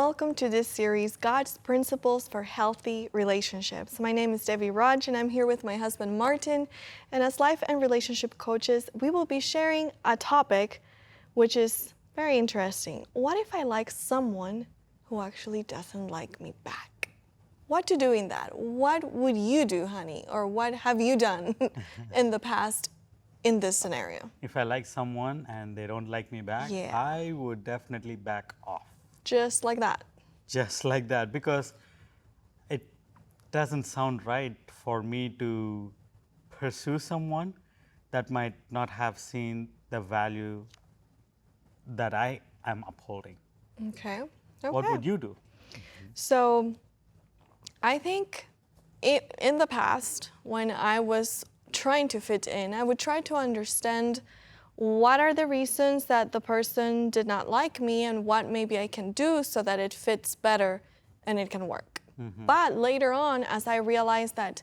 welcome to this series, God's Principles for Healthy Relationships. My name is Debbie Raj, and I'm here with my husband, Martin. And as life and relationship coaches, we will be sharing a topic which is very interesting. What if I like someone who actually doesn't like me back? What to do in that? What would you do, honey? Or what have you done in the past in this scenario? If I like someone and they don't like me back, I would definitely back off. Just like that? Just like that, because it doesn't sound right for me to pursue someone that might not have seen the value that I am upholding. Okay. What would you do? So I think in the past, when I was trying to fit in, I would try to understand what are the reasons that the person did not like me and what maybe I can do so that it fits better and it can work. But later on, as I realized that,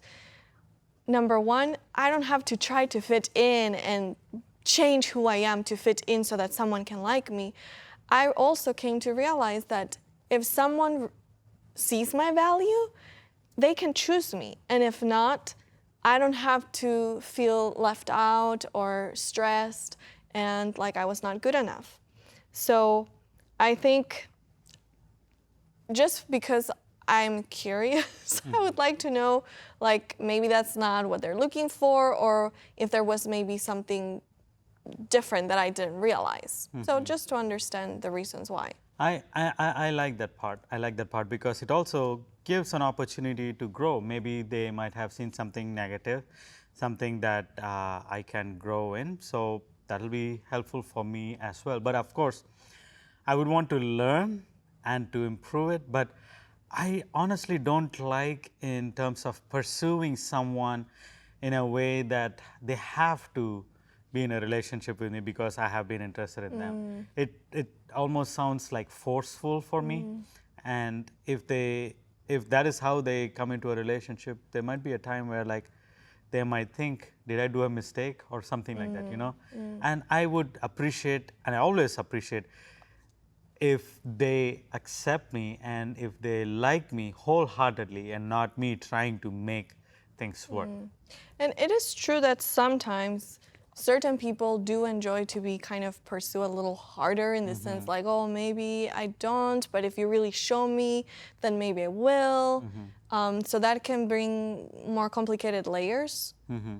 number one, I don't have to try to fit in and change who I am to fit in so that someone can like me. I also came to realize that if someone sees my value, they can choose me. And if not, I don't have to feel left out or stressed and like I was not good enough. So I think just because I'm curious, I would like to know, like, maybe that's not what they're looking for, or if there was maybe something different that I didn't realize. So just to understand the reasons why. I like that part. I like that part because it also gives an opportunity to grow. Maybe they might have seen something negative, something that I can grow in. So that will be helpful for me as well. But of course, I would want to learn and to improve it. But I honestly don't like in terms of pursuing someone in a way that they have to be in a relationship with me because I have been interested in them. It almost sounds like forceful for me. And if that is how they come into a relationship, there might be a time where like they might think, did I do a mistake or something like that, you know? And I would appreciate, and I always appreciate, if they accept me and if they like me wholeheartedly and not me trying to make things work. And it is true that sometimes certain people do enjoy to be kind of pursue a little harder in the sense like, oh, maybe I don't, but if you really show me, then maybe I will. So that can bring more complicated layers.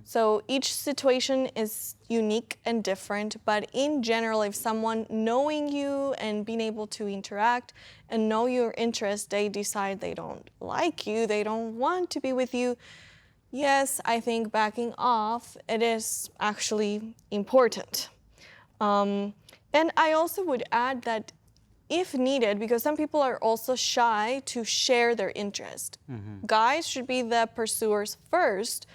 So each situation is unique and different, but in general, if someone knowing you and being able to interact and know your interest, they decide they don't like you, they don't want to be with you, yes, I think backing off, it is actually important. And I also would add that if needed, because some people are also shy to share their interest. Guys should be the pursuers first,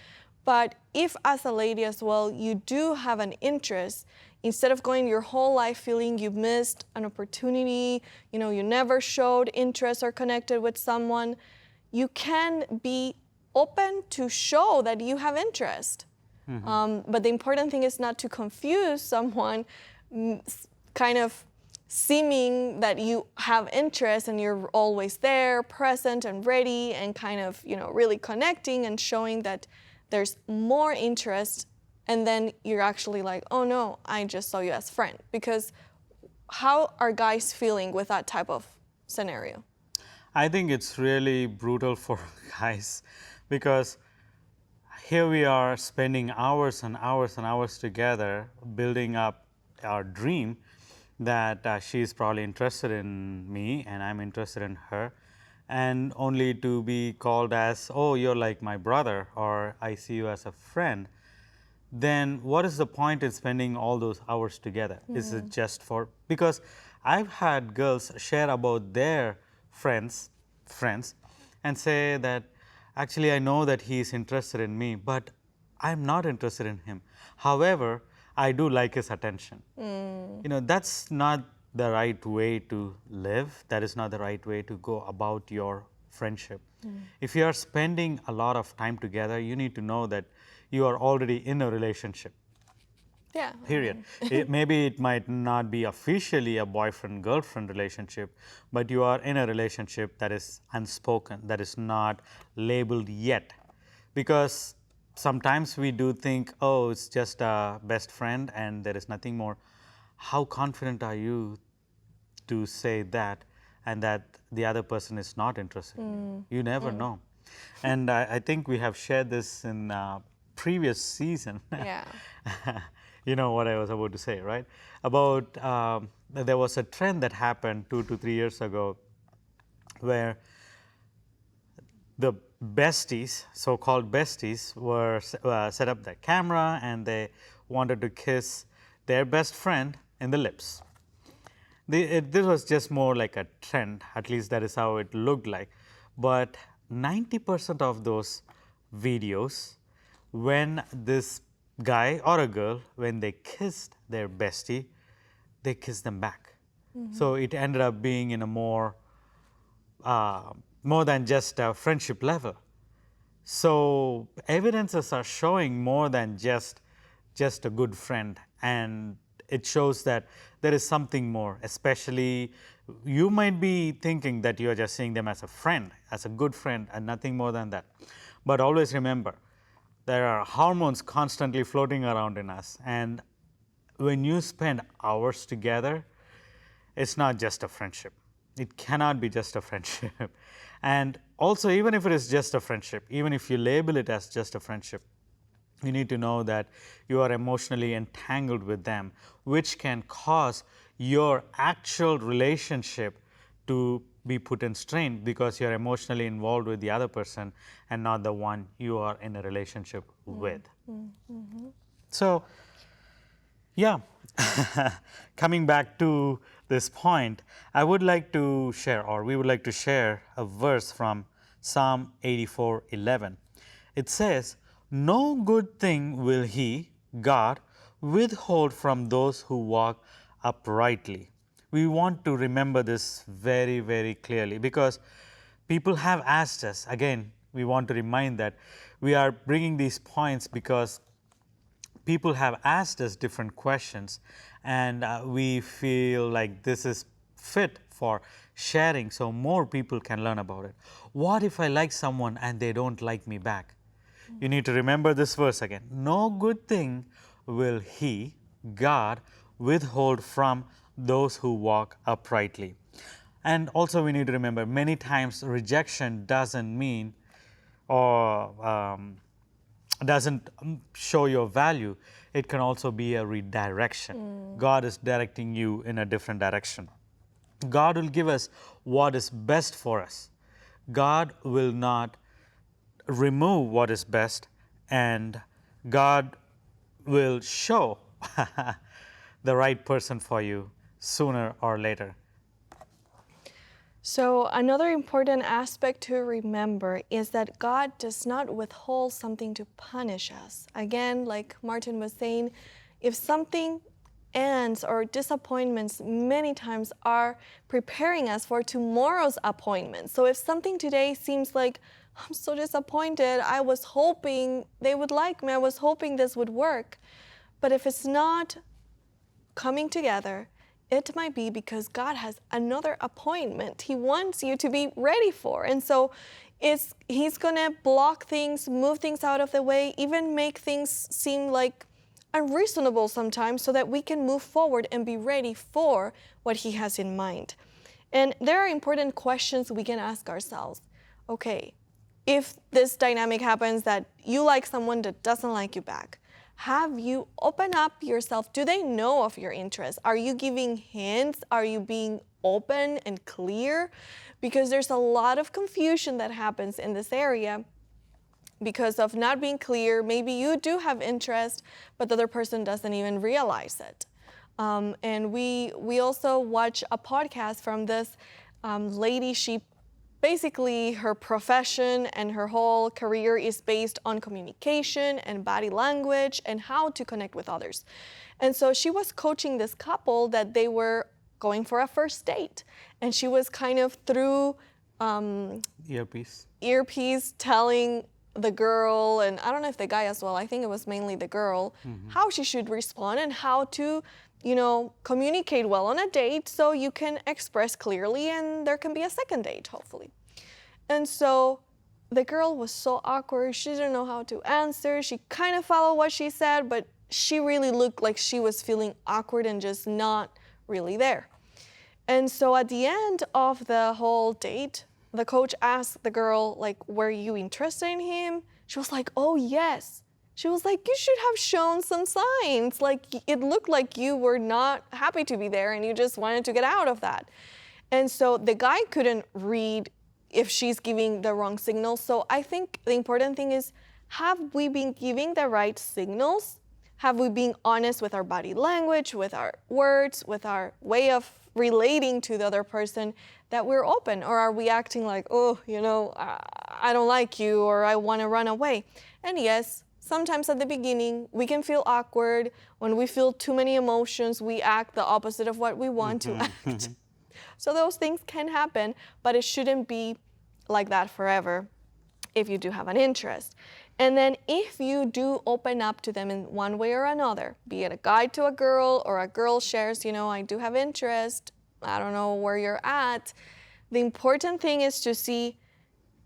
but if as a lady as well, you do have an interest, instead of going your whole life feeling you missed an opportunity, you never showed interest or connected with someone, you can be open to show that you have interest. But the important thing is not to confuse someone kind of seeming that you have interest and you're always there, present and ready and kind of, really connecting and showing that there's more interest, and then you're actually like, oh no, I just saw you as friend. Because how are guys feeling with that type of scenario? I think it's really brutal for guys because here we are spending hours and hours and hours together building up our dream that she's probably interested in me and I'm interested in her, and only to be called as, oh, you're like my brother, or I see you as a friend. Then what is the point in spending all those hours together? Is it just for, because I've had girls share about their friends and say that actually I know that he is interested in me, but I'm not interested in him. However, I do like his attention. That's not the right way to live. That is not the right way to go about your friendship. If you are spending a lot of time together, you need to know that you are already in a relationship. Yeah. Period. Maybe it might not be officially a boyfriend-girlfriend relationship, but you are in a relationship that is unspoken, that is not labeled yet. Because sometimes we do think, oh, it's just a best friend and there is nothing more. How confident are you to say that and that the other person is not interested in you? You never know. And I think we have shared this in previous season. Yeah. You know what I was about to say, right? About there was a trend that happened 2 to 3 years ago where the besties, so-called besties, were set up their camera and they wanted to kiss their best friend in the lips. This was just more like a trend, at least that is how it looked like. But 90% of those videos, when this guy or a girl, when they kissed their bestie, they kissed them back. So it ended up being in a more than just a friendship level. So evidences are showing more than just a good friend, and it shows that there is something more. Especially, you might be thinking that you are just seeing them as a friend, as a good friend, and nothing more than that. But always remember, there are hormones constantly floating around in us, and when you spend hours together, it's not just a friendship. It cannot be just a friendship. And also, even if it is just a friendship, even if you label it as just a friendship, you need to know that you are emotionally entangled with them, which can cause your actual relationship to be put in strain because you're emotionally involved with the other person and not the one you are in a relationship with. So, yeah, coming back to this point, I would like to share, or we would like to share, a verse from Psalm 84:11. It says, "No good thing will He, God, withhold from those who walk uprightly." We want to remember this very, very clearly because people have asked us, again, we want to remind that we are bringing these points because people have asked us different questions, and we feel like this is fit for sharing so more people can learn about it. What if I like someone and they don't like me back? You need to remember this verse again. No good thing will He, God, withhold from those who walk uprightly. And also we need to remember, many times rejection doesn't mean or doesn't show your value. It can also be a redirection. God is directing you in a different direction. God will give us what is best for us. God will not remove what is best, and God will show the right person for you sooner or later. So another important aspect to remember is that God does not withhold something to punish us. Again, like Martin was saying, if something ends or disappointments many times are preparing us for tomorrow's appointment. So if something today seems like, I'm so disappointed, I was hoping they would like me, I was hoping this would work. But if it's not coming together, it might be because God has another appointment He wants you to be ready for. And so He's gonna block things, move things out of the way, even make things seem like unreasonable sometimes so that we can move forward and be ready for what He has in mind. And there are important questions we can ask ourselves. Okay, if this dynamic happens that you like someone that doesn't like you back, have you opened up yourself? Do they know of your interests? Are you giving hints? Are you being open and clear? Because there's a lot of confusion that happens in this area because of not being clear. Maybe you do have interest, but the other person doesn't even realize it. And we also watch a podcast from this lady. She basically, her profession and her whole career is based on communication and body language and how to connect with others. And so she was coaching this couple that they were going for a first date. And she was kind of through Earpiece telling the girl, and I don't know if the guy as well, I think it was mainly the girl, how she should respond and how to, communicate well on a date so you can express clearly and there can be a second date, hopefully. And so the girl was so awkward. She didn't know how to answer. She kind of followed what she said, but she really looked like she was feeling awkward and just not really there. And so at the end of the whole date, the coach asked the girl, like, were you interested in him? She was like, oh, yes. She was like, you should have shown some signs. Like, it looked like you were not happy to be there and you just wanted to get out of that. And so the guy couldn't read if she's giving the wrong signals. So I think the important thing is, have we been giving the right signals? Have we been honest with our body language, with our words, with our way of relating to the other person, that we're open? Or are we acting like, oh, I don't like you, or I want to run away? And yes, sometimes at the beginning, we can feel awkward. When we feel too many emotions, we act the opposite of what we want to act. So those things can happen, but it shouldn't be like that forever if you do have an interest. And then if you do open up to them in one way or another, be it a guy to a girl or a girl shares, I do have interest, I don't know where you're at, the important thing is to see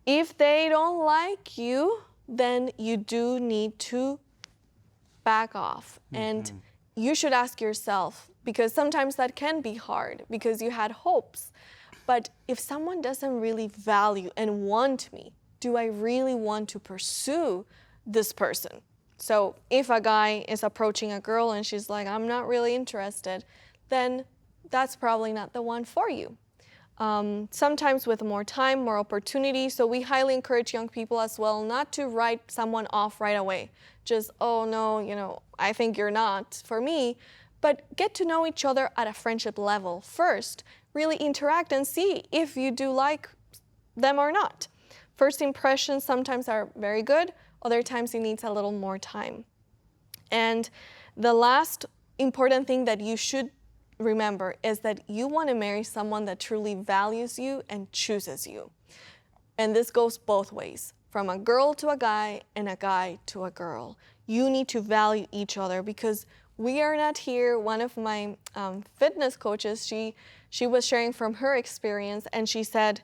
if they don't like you, then you do need to back off. And you should ask yourself, because sometimes that can be hard because you had hopes. But if someone doesn't really value and want me, do I really want to pursue this person? So if a guy is approaching a girl and she's like, I'm not really interested, then that's probably not the one for you. Sometimes with more time, more opportunity. So we highly encourage young people as well not to write someone off right away. Just, oh no, I think you're not for me. But get to know each other at a friendship level first. Really interact and see if you do like them or not. First impressions sometimes are very good. Other times it needs a little more time. And the last important thing that you should remember is that you want to marry someone that truly values you and chooses you. And this goes both ways, from a girl to a guy and a guy to a girl. You need to value each other because we are not here. One of my fitness coaches, she was sharing from her experience, and she said,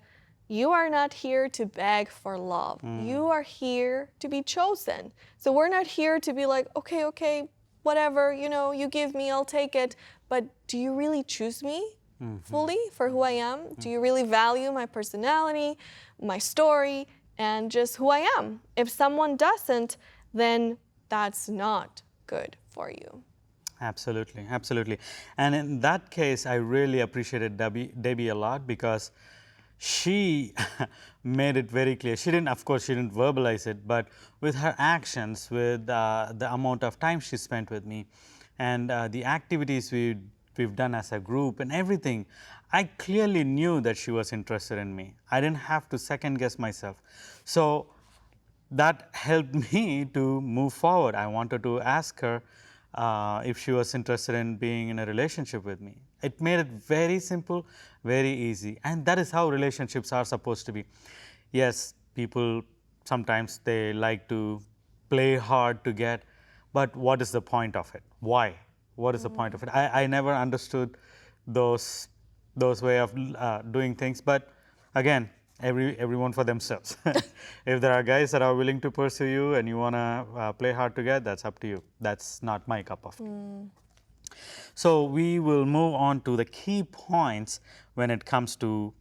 you are not here to beg for love. You are here to be chosen. So we're not here to be like, okay, whatever, you give me, I'll take it. But do you really choose me fully for who I am? Do you really value my personality, my story, and just who I am? If someone doesn't, then that's not good for you. Absolutely, absolutely. And in that case, I really appreciated Debbie a lot because she made it very clear. She didn't verbalize it, but with her actions, with the amount of time she spent with me, and the activities we've done as a group and everything, I clearly knew that she was interested in me. I didn't have to second guess myself. So that helped me to move forward. I wanted to ask her if she was interested in being in a relationship with me. It made it very simple, very easy, and that is how relationships are supposed to be. Yes, people sometimes they like to play hard to get, but what is the point of it? Why? What is the point of it? I never understood those way of doing things, but again, everyone for themselves. If there are guys that are willing to pursue you and you want to play hard to get, that's up to you. That's not my cup of tea. So we will move on to the key points when it comes to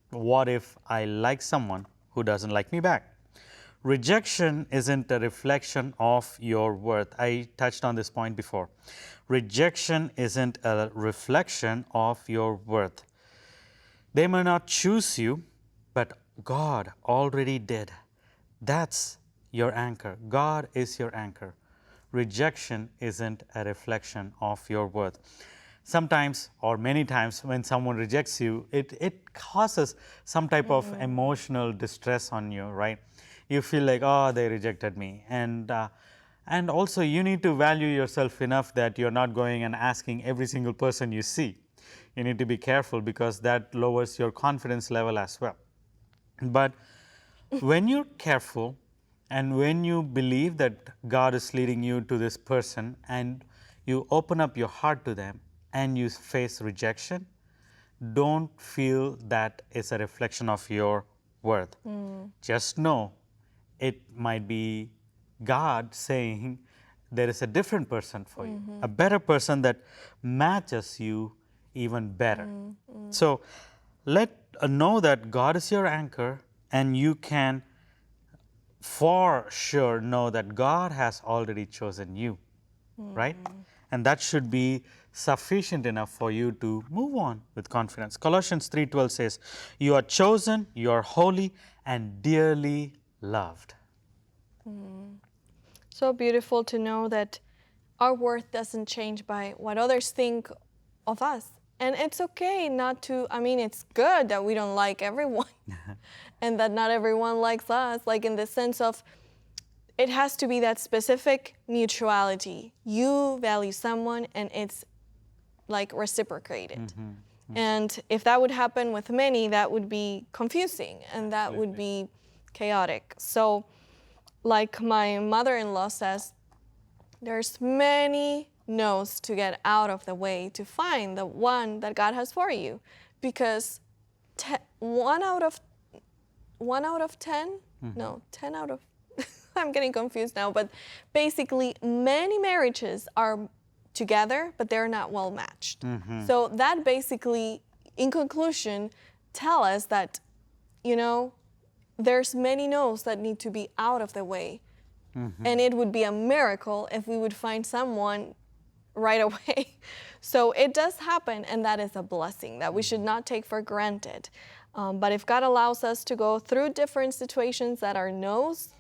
what if I like someone who doesn't like me back. Rejection isn't a reflection of your worth. I touched on this point before. Rejection isn't a reflection of your worth. They may not choose you, but God already did. That's your anchor. God is your anchor. Rejection isn't a reflection of your worth. Sometimes or many times when someone rejects you, it causes some type of emotional distress on you, right? You feel like, oh, they rejected me. And also you need to value yourself enough that you're not going and asking every single person you see. You need to be careful because that lowers your confidence level as well. But when you're careful, And when you believe that God is leading you to this person and you open up your heart to them and you face rejection, don't feel that is a reflection of your worth. Just know it might be God saying there is a different person for you, a better person that matches you even better. So let know that God is your anchor, and you can for sure know that God has already chosen you, right? And that should be sufficient enough for you to move on with confidence. Colossians 3:12 says, "You are chosen, you are holy, and dearly loved." So beautiful to know that our worth doesn't change by what others think of us. And it's okay not to, I mean, it's good that we don't like everyone and that not everyone likes us, like in the sense of it has to be that specific mutuality. You value someone and it's like reciprocated. And if that would happen with many, that would be confusing and that would be chaotic. So like my mother-in-law says, there's many no's to get out of the way to find the one that God has for you, because 1 out of 10, no, 10 out of, I'm getting confused now, but basically many marriages are together, but they're not well matched. So that basically, in conclusion, tell us that, you know, there's many no's that need to be out of the way. And it would be a miracle if we would find someone right away. So it does happen, and that is a blessing that we should not take for granted. But if God allows us to go through different situations that are no's,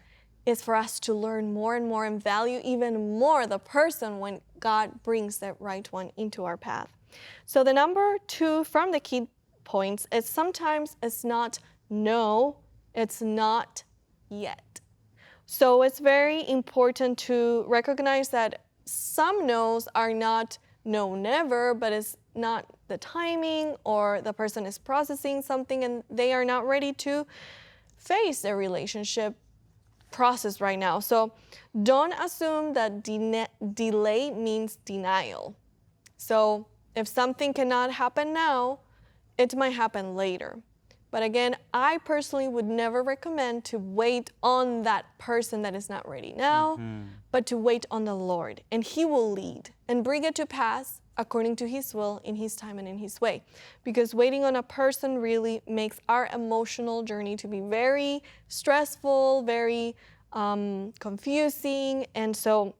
it's for us to learn more and more and value even more the person when God brings the right one into our path. So the number 2 from the key points is sometimes it's not no, it's not yet. So it's very important to recognize that some no's are not no never, but it's not the timing, or the person is processing something and they are not ready to face their relationship process right now. So don't assume that delay means denial. So if something cannot happen now, it might happen later. But again, I personally would never recommend to wait on that person that is not ready now, but to wait on the Lord. And He will lead and bring it to pass according to His will, in His time and in His way. Because waiting on a person really makes our emotional journey to be very stressful, very confusing. And so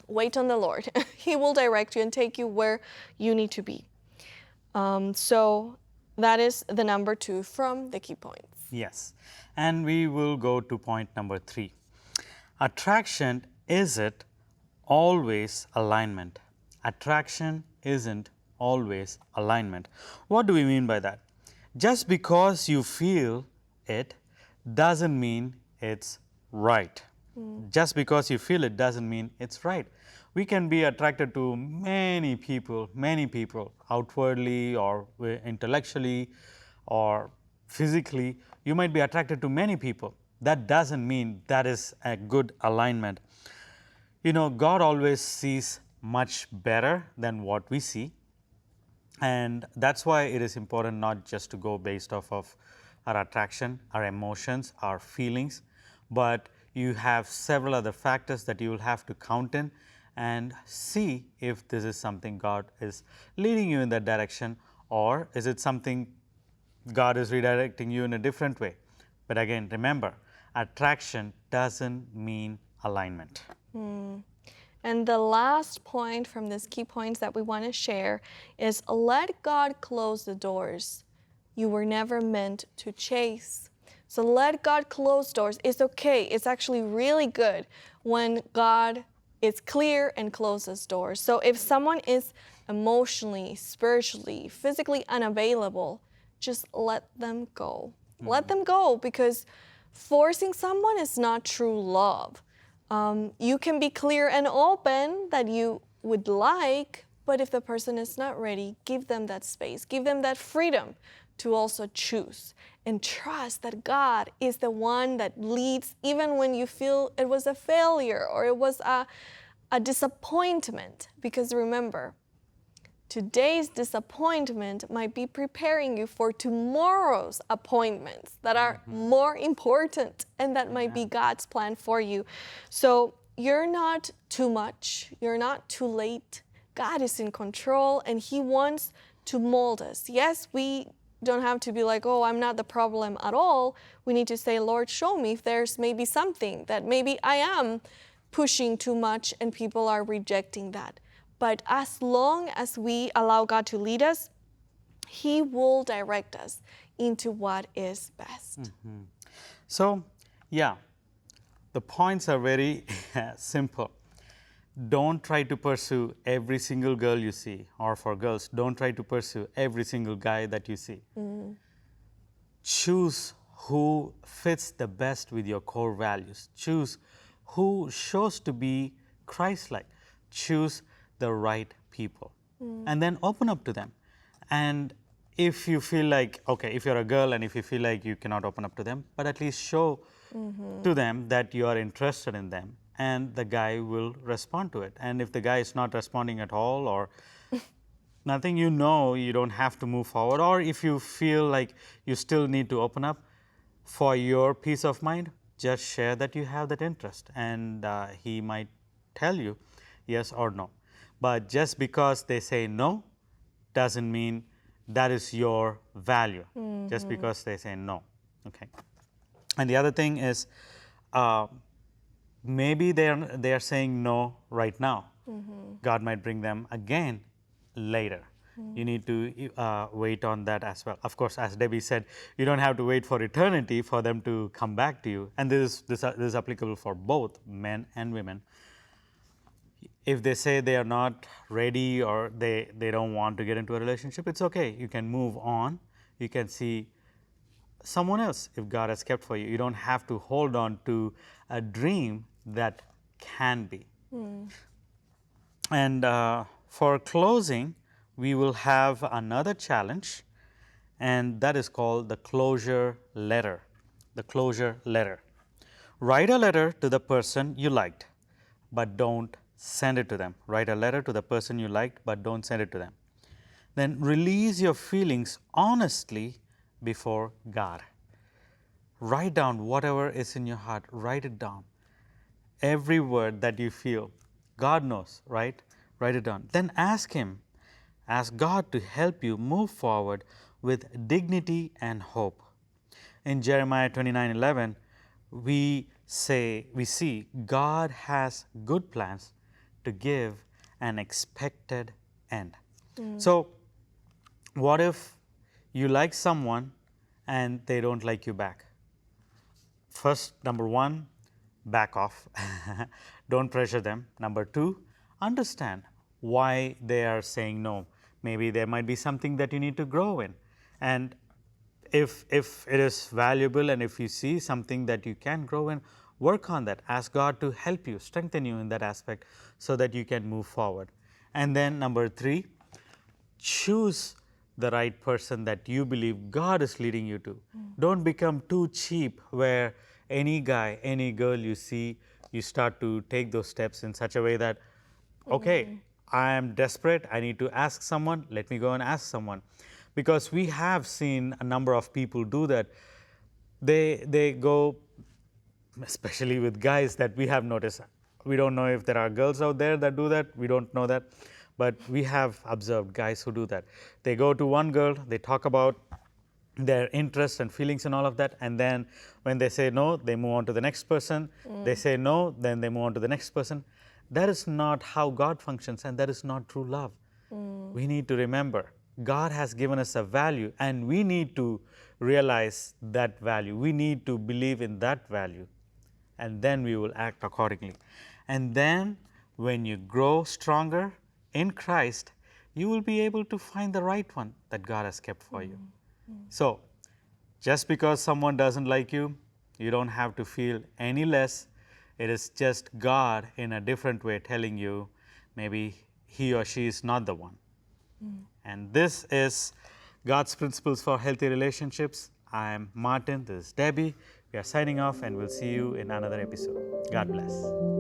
wait on the Lord. He will direct you and take you where you need to be. So that is the number 2 from the key points. Yes. And we will go to point number 3. Attraction isn't always alignment. Attraction isn't always alignment. What do we mean by that? Just because you feel it doesn't mean it's right. Just because you feel it doesn't mean it's right. We can be attracted to many people, outwardly or intellectually or physically. You might be attracted to many people. That doesn't mean that is a good alignment. You know, God always sees much better than what we see. And that's why it is important not just to go based off of our attraction, our emotions, our feelings, but you have several other factors that you will have to count in and see if this is something God is leading you in that direction, or is it something God is redirecting you in a different way. But again, remember, attraction doesn't mean alignment. And the last point from these key points that we want to share is let God close the doors you were never meant to chase. So let God close doors. It's okay. It's actually really good when God is clear and closes doors. So if someone is emotionally, spiritually, physically unavailable, just let them go. Let them go, because forcing someone is not true love. You can be clear and open that you would like, but if the person is not ready, give them that space, give them that freedom to also choose and trust that God is the one that leads, even when you feel it was a failure or it was a disappointment. Because remember, today's disappointment might be preparing you for tomorrow's appointments that are more important, and that might be God's plan for you. So you're not too much, you're not too late. God is in control and He wants to mold us. Yes, we don't have to be like, oh, I'm not the problem at all. We need to say, Lord, show me if there's maybe something that maybe I am pushing too much and people are rejecting that. But as long as we allow God to lead us, He will direct us into what is best. So, yeah, the points are very simple. Don't try to pursue every single girl you see, or for girls, don't try to pursue every single guy that you see. Choose who fits the best with your core values. Choose who shows to be Christ-like. Choose the right people, and then open up to them. And if you feel like, okay, if you're a girl and if you feel like you cannot open up to them, but at least show to them that you are interested in them, and the guy will respond to it. And if the guy is not responding at all or nothing, you don't have to move forward. Or if you feel like you still need to open up for your peace of mind, just share that you have that interest, and he might tell you yes or no. But just because they say no doesn't mean that is your value, just because they say no. Okay. And the other thing is, maybe they are saying no right now. God might bring them again later. You need to wait on that as well. Of course, as Debbie said, you don't have to wait for eternity for them to come back to you. And this is applicable for both men and women. If they say they are not ready or they don't want to get into a relationship, it's okay. You can move on. You can see someone else if God has kept for you. You don't have to hold on to a dream that can be. And for closing, we will have another challenge, and that is called the closure letter. The closure letter. Write a letter to the person you liked, but don't send it to them. Write a letter to the person you liked, but don't send it to them. Then release your feelings honestly before God. Write down whatever is in your heart. Write it down. Every word that you feel, God knows, right? Write it down. Then ask Him, ask God to help you move forward with dignity and hope. In Jeremiah 29:11, we see God has good plans to give an expected end. So, what if you like someone and they don't like you back? First, number one, back off. Don't pressure them. Number two, understand why they are saying no. Maybe there might be something that you need to grow in. And if it is valuable and if you see something that you can grow in, work on that. Ask God to help you, strengthen you in that aspect so that you can move forward. And then number three, choose the right person that you believe God is leading you to. Don't become too cheap where any guy, any girl you see, you start to take those steps in such a way that, okay, I am desperate, I need to ask someone, let me go and ask someone. Because we have seen a number of people do that. They go, especially with guys that we have noticed. We don't know if there are girls out there that do that, we don't know that. But we have observed guys who do that. They go to one girl, they talk about their interests and feelings and all of that, and then when they say no, they move on to the next person. They say no, then they move on to the next person. That is not how God functions, and that is not true love. We need to remember, God has given us a value, and we need to realize that value. We need to believe in that value, and then we will act accordingly. And then when you grow stronger in Christ, you will be able to find the right one that God has kept for you. So, just because someone doesn't like you, you don't have to feel any less. It is just God in a different way telling you maybe he or she is not the one. And this is God's Principles for Healthy Relationships. I am Martin, this is Debbie. We are signing off and we'll see you in another episode. God bless.